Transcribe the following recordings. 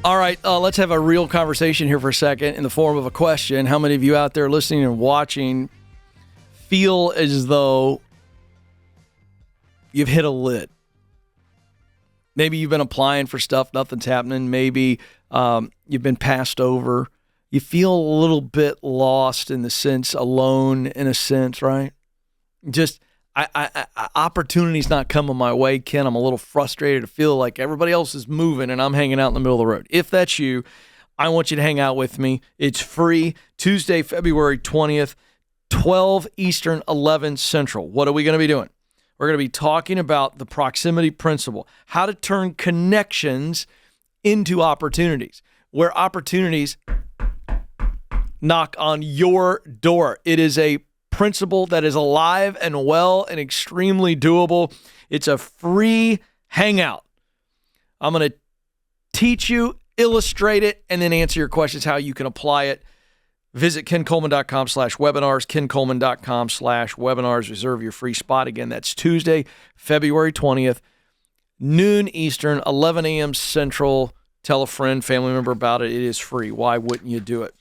All right, let's have a real conversation here for a second in the form of a question. How many of you out there listening and watching feel as though you've hit a lid? Maybe you've been applying for stuff, nothing's happening. Maybe you've been passed over. You feel a little bit lost in the sense, alone in a sense, right? Just opportunity's not coming my way, Ken. I'm a little frustrated. I feel like everybody else is moving and I'm hanging out in the middle of the road. If that's you, I want you to hang out with me. It's free. Tuesday, February 20th, 12 Eastern, 11 Central. What are we going to be doing? We're going to be talking about the proximity principle, how to turn connections into opportunities, where opportunities knock on your door. It is a principle that is alive and well and extremely doable. It's a free hangout. I'm going to teach you, illustrate it, and then answer your questions, how you can apply it. Visit kencoleman.com/webinars, kencoleman.com/webinars. Reserve your free spot. Again, that's Tuesday, February 20th, noon Eastern, 11 a.m. Central. Tell a friend, family member about it. It is free. Why wouldn't you do it?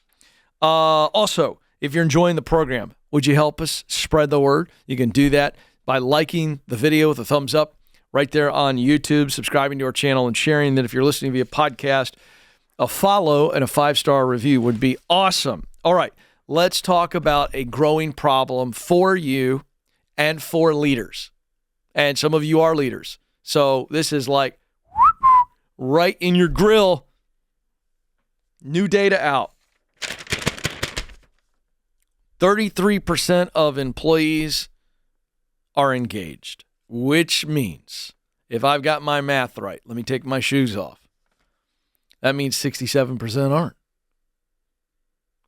Also, if you're enjoying the program, would you help us spread the word? You can do that by liking the video with a thumbs up right there on YouTube, subscribing to our channel, and sharing that. If you're listening via podcast, a follow and a 5-star review would be awesome. All right, let's talk about a growing problem for you and for leaders. And some of you are leaders. So this is like right in your grill. New data out. 33% of employees are engaged, which means, if I've got my math right, let me take my shoes off. That means 67% aren't.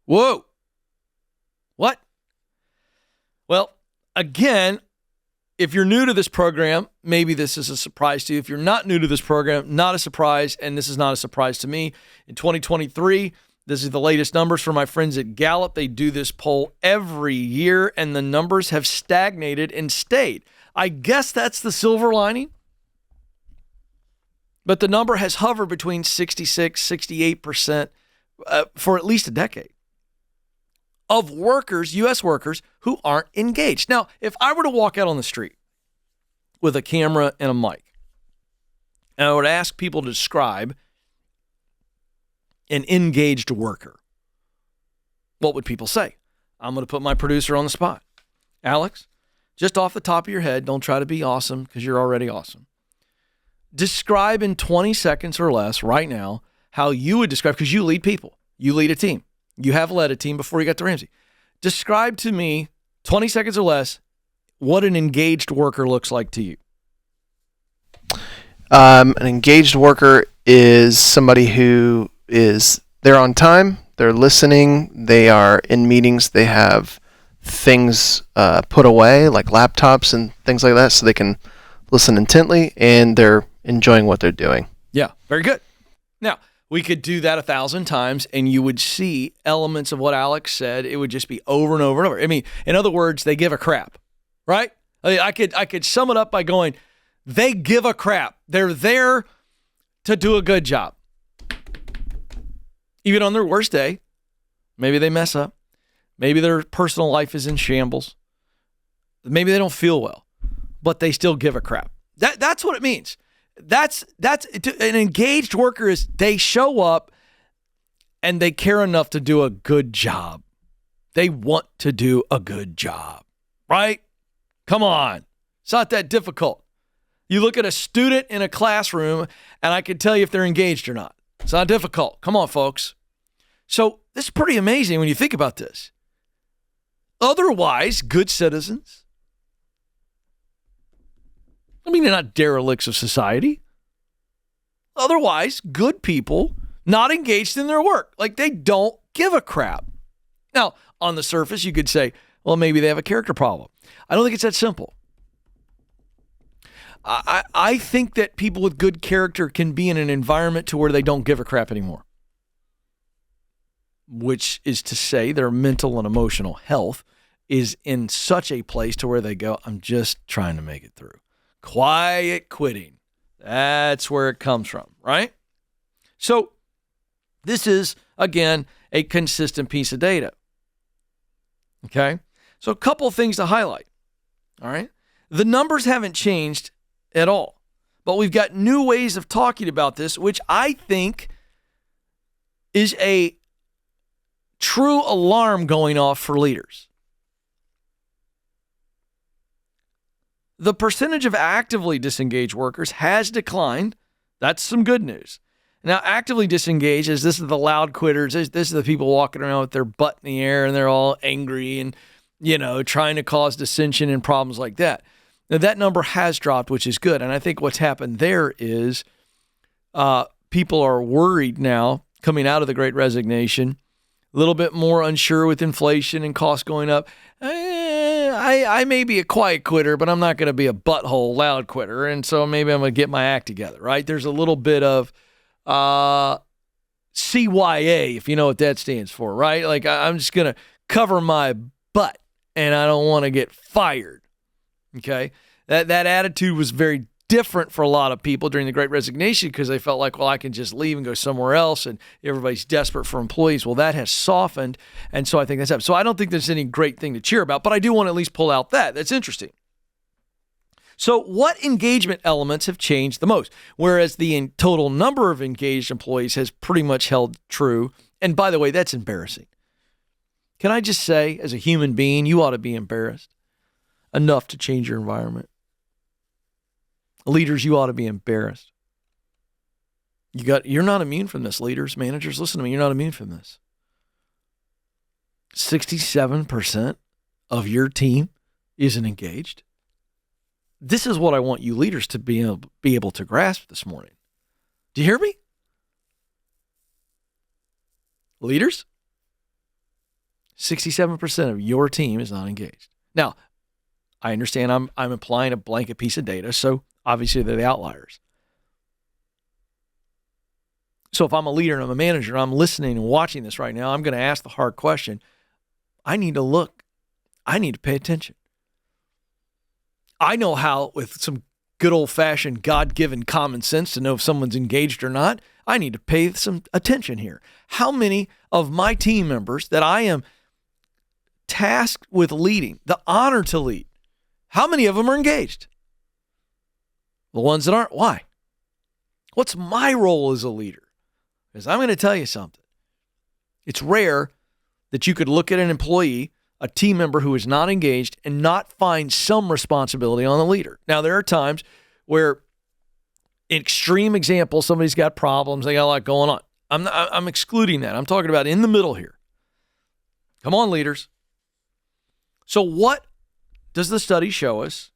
Whoa. What? Well, again, if you're new to this program, maybe this is a surprise to you. If you're not new to this program, not a surprise, and this is not a surprise to me. In 2023, this is the latest numbers from my friends at Gallup. They do this poll every year, and the numbers have stagnated and stayed. I guess that's the silver lining. But the number has hovered between 66, 68% for at least a decade of workers, U.S. workers, who aren't engaged. Now, if I were to walk out on the street with a camera and a mic, and I would ask people to describe an engaged worker, what would people say? I'm going to put my producer on the spot. Alex, just off the top of your head, don't try to be awesome because you're already awesome. Describe in 20 seconds or less right now how you would describe, because you lead people. You lead a team. You have led a team before you got to Ramsey. Describe to me, 20 seconds or less, what an engaged worker looks like to you. An engaged worker is somebody who they're on time, they're listening, they are in meetings, they have things put away like laptops and things like that so they can listen intently, and they're enjoying what they're doing. Yeah, very good. Now, we could do that 1,000 times and you would see elements of what Alex said. It would just be over and over and over. I mean, in other words, they give a crap, right? I could sum it up by going, they give a crap. They're there to do a good job. Even on their worst day, maybe they mess up. Maybe their personal life is in shambles. Maybe they don't feel well, but they still give a crap. That's what it means. That's an engaged worker is they show up and they care enough to do a good job. They want to do a good job, right? Come on. It's not that difficult. You look at a student in a classroom and I can tell you if they're engaged or not. It's not difficult. Come on, folks. So this is pretty amazing when you think about this. Otherwise, good citizens. I mean, they're not derelicts of society. Otherwise, good people not engaged in their work. Like they don't give a crap. Now, on the surface, you could say, well, maybe they have a character problem. I don't think it's that simple. I think that people with good character can be in an environment to where they don't give a crap anymore. Which is to say their mental and emotional health is in such a place to where they go, I'm just trying to make it through. Quiet quitting. That's where it comes from, right? So This is, again, a consistent piece of data. Okay? So a couple things to highlight. All right? The numbers haven't changed at all, but we've got new ways of talking about this, which I think is a true alarm going off for leaders. The percentage of actively disengaged workers has declined. That's some good news. Now, actively disengaged is this is the loud quitters. This is the people walking around with their butt in the air and they're all angry and, trying to cause dissension and problems like that. Now, that number has dropped, which is good. And I think what's happened there is people are worried now coming out of the Great Resignation, a little bit more unsure with inflation and costs going up. I may be a quiet quitter, but I'm not going to be a butthole loud quitter. And so maybe I'm going to get my act together, right? There's a little bit of CYA, if you know what that stands for, right? Like I'm just going to cover my butt and I don't want to get fired. Okay. That attitude was very different for a lot of people during the Great Resignation because they felt like, well, I can just leave and go somewhere else and everybody's desperate for employees. Well, that has softened. And so I think that's happened. So I don't think there's any great thing to cheer about, but I do want to at least pull out that. That's interesting. So what engagement elements have changed the most? Whereas the total number of engaged employees has pretty much held true. And by the way, that's embarrassing. Can I just say, as a human being, you ought to be embarrassed enough to change your environment. Leaders, you ought to be embarrassed. You're not immune from this, leaders, managers. Listen to me, you're not immune from this. 67% of your team isn't engaged. This is what I want you leaders to be able to grasp this morning. Do you hear me? Leaders, 67% of your team is not engaged. Now, I understand I'm implying a blanket piece of data, so obviously they're the outliers. So if I'm a leader and I'm a manager, I'm listening and watching this right now, I'm going to ask the hard question. I need to look. I need to pay attention. I know how, with some good old-fashioned God-given common sense, to know if someone's engaged or not. I need to pay some attention here. How many of my team members that I am tasked with leading, the honor to lead, how many of them are engaged? The ones that aren't, why? What's my role as a leader? Because I'm going to tell you something. It's rare that you could look at an employee, a team member who is not engaged, and not find some responsibility on the leader. Now, there are times where, in extreme example, somebody's got problems, they got a lot going on. I'm excluding that. I'm talking about in the middle here. Come on, leaders. So what does the study show us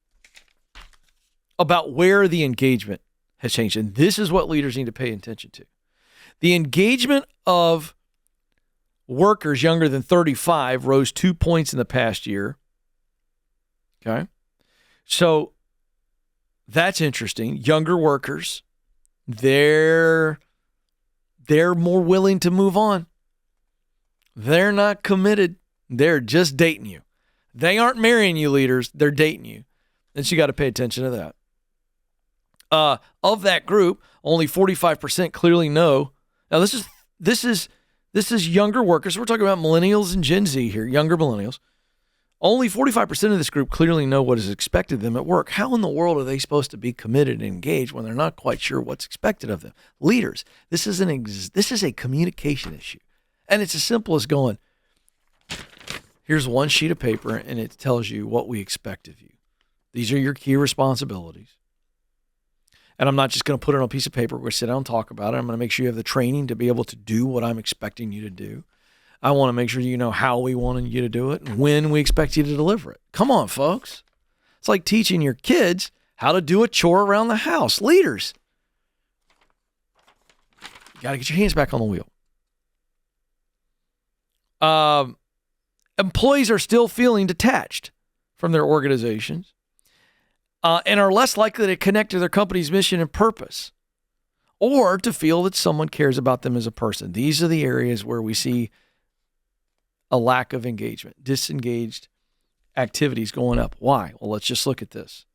about where the engagement has changed? And this is what leaders need to pay attention to. The engagement of workers younger than 35 rose 2 points in the past year. Okay. So that's interesting. Younger workers, they're more willing to move on. They're not committed. They're just dating you. They aren't marrying you, leaders. They're dating you. And so you got to pay attention to that. Of that group, only 45% clearly know. Now this is younger workers. We're talking about millennials and Gen Z here, younger millennials. Only 45% of this group clearly know what is expected of them at work. How in the world are they supposed to be committed and engaged when they're not quite sure what's expected of them? Leaders, this is a communication issue. And it's as simple as going, here's one sheet of paper and it tells you what we expect of you. These are your key responsibilities. And I'm not just going to put it on a piece of paper. We're going to sit down and talk about it. I'm going to make sure you have the training to be able to do what I'm expecting you to do. I want to make sure you know how we want you to do it and when we expect you to deliver it. Come on, folks. It's like teaching your kids how to do a chore around the house. Leaders, you got to get your hands back on the wheel. Employees are still feeling detached from their organizations. And are less likely to connect to their company's mission and purpose or to feel that someone cares about them as a person. These are the areas where we see a lack of engagement, disengaged activities going up. Why? Well, let's just look at this.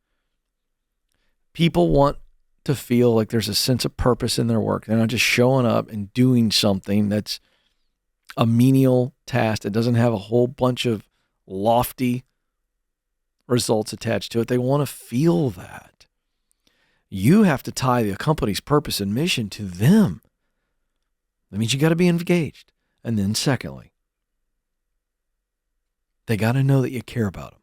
People want to feel like there's a sense of purpose in their work. They're not just showing up and doing something that's a menial task that doesn't have a whole bunch of lofty results attached to it. They want to feel that. You have to tie the company's purpose and mission to them. That means you got to be engaged. And then secondly, they got to know that you care about them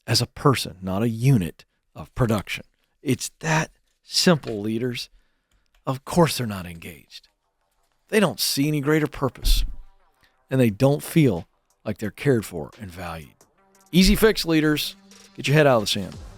as a person, not a unit of production. It's that simple, leaders. Of course they're not engaged. They don't see any greater purpose, and they don't feel like they're cared for and valued. Easy fix, leaders. Get your head out of the sand.